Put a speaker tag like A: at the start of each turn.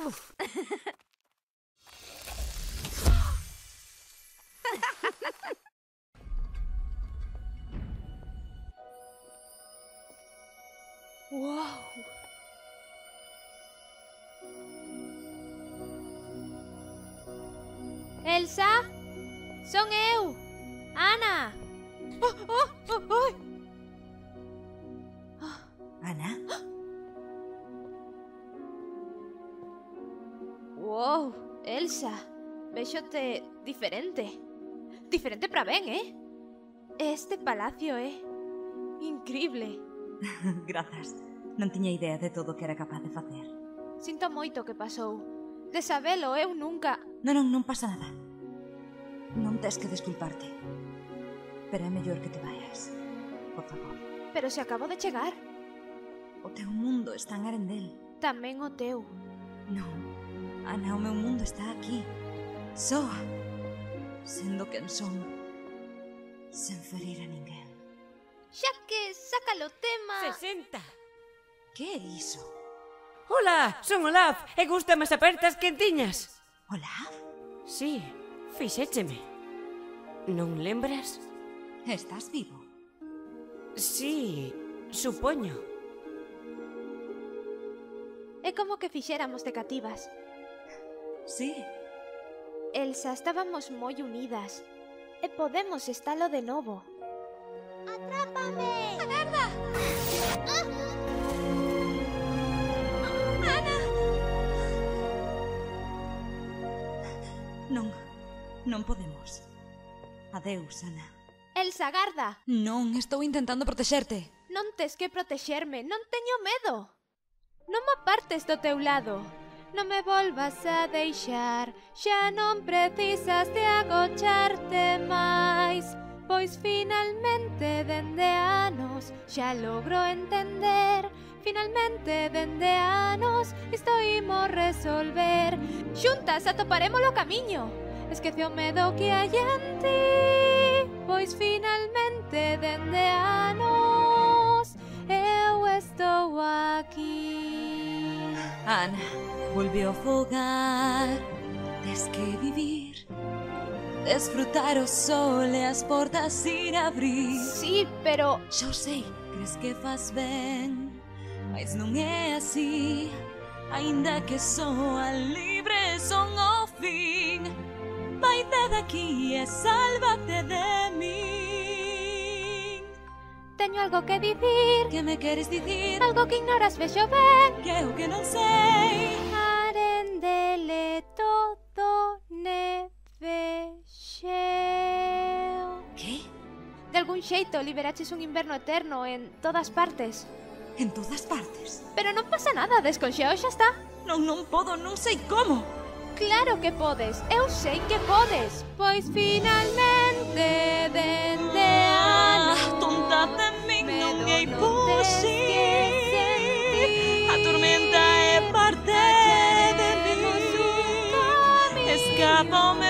A: Uf.
B: Wow.
A: Elsa? Son eu! Ana!
C: Ana?
A: Wow, Elsa, véxote diferente. Diferente para ben, Este palacio é increíble.
C: Grazas. Non tiña idea de todo o que era capaz de facer.
A: Sinto moito o que pasou. De sabelo, eu nunca...
C: Non pasa nada. Non tes que desculparte. Pero é mellor que te vayas. Por favor.
A: Pero se acabo de chegar.
C: O teu mundo está en Arendelle.
A: Tamén o teu.
C: Non, Ana, o meu mundo está aquí. Soa. Sendo quen son. Sen ferir a ninguén.
A: Xa que saca o tema...
B: 60.
C: Que é iso?
B: Hola, son Olaf e gústame as apertas quentiñas.
C: Olaf?
B: Sí, fixécheme. Non lembras?
C: Estás vivo?
B: Sí, supoño.
A: É como que fixéramos de cativas.
C: Sí.
A: Elsa, estábamos moi unidas. E podemos estalo de novo. ¡Atrápame! ¡Agarda! ¡Ana!
C: Non podemos. Adeus, Ana.
A: Elsa, agarda!
C: Non, estou intentando protexerte.
A: Non tes que protexerme, non teño medo. Non me apartes do teu lado. Non me volvas a deixar. Xa non precisas de agocharte máis. Pois finalmente dende anos xa logro entender. Finalmente dende anos isto imos resolver. Xuntas atoparemos o camiño. Esquece o medo que hai en ti. Pois finalmente dende anos eu estou aquí.
C: Ana, volve ao fogar. Tes que vivir, desfrutar o sol e as portas ir abrir.
A: Sí, pero...
C: Xa o sei, crees que faz ben, mas non é así. Ainda que soa libre son o fin. Vaite daqui e sálvate de min.
A: Teño algo que dicir.
C: Que me queres dicir?
A: Algo que ignoras, vexo ben.
C: Que é o que non sei.
A: Arendelle todo nevexeu.
C: Que?
A: De algún xeito liberaches un inverno eterno en todas partes.
C: En todas partes?
A: Pero non pasa nada, desconxeo xa está.
C: Non podo, non sei como.
A: Claro que podes, eu sei que podes. Pois finalmente dende anos
C: Tonta de min non é
A: non tes que sentir.
C: A tormenta é parte de min.
A: Acharemos un camiño.
C: Escápame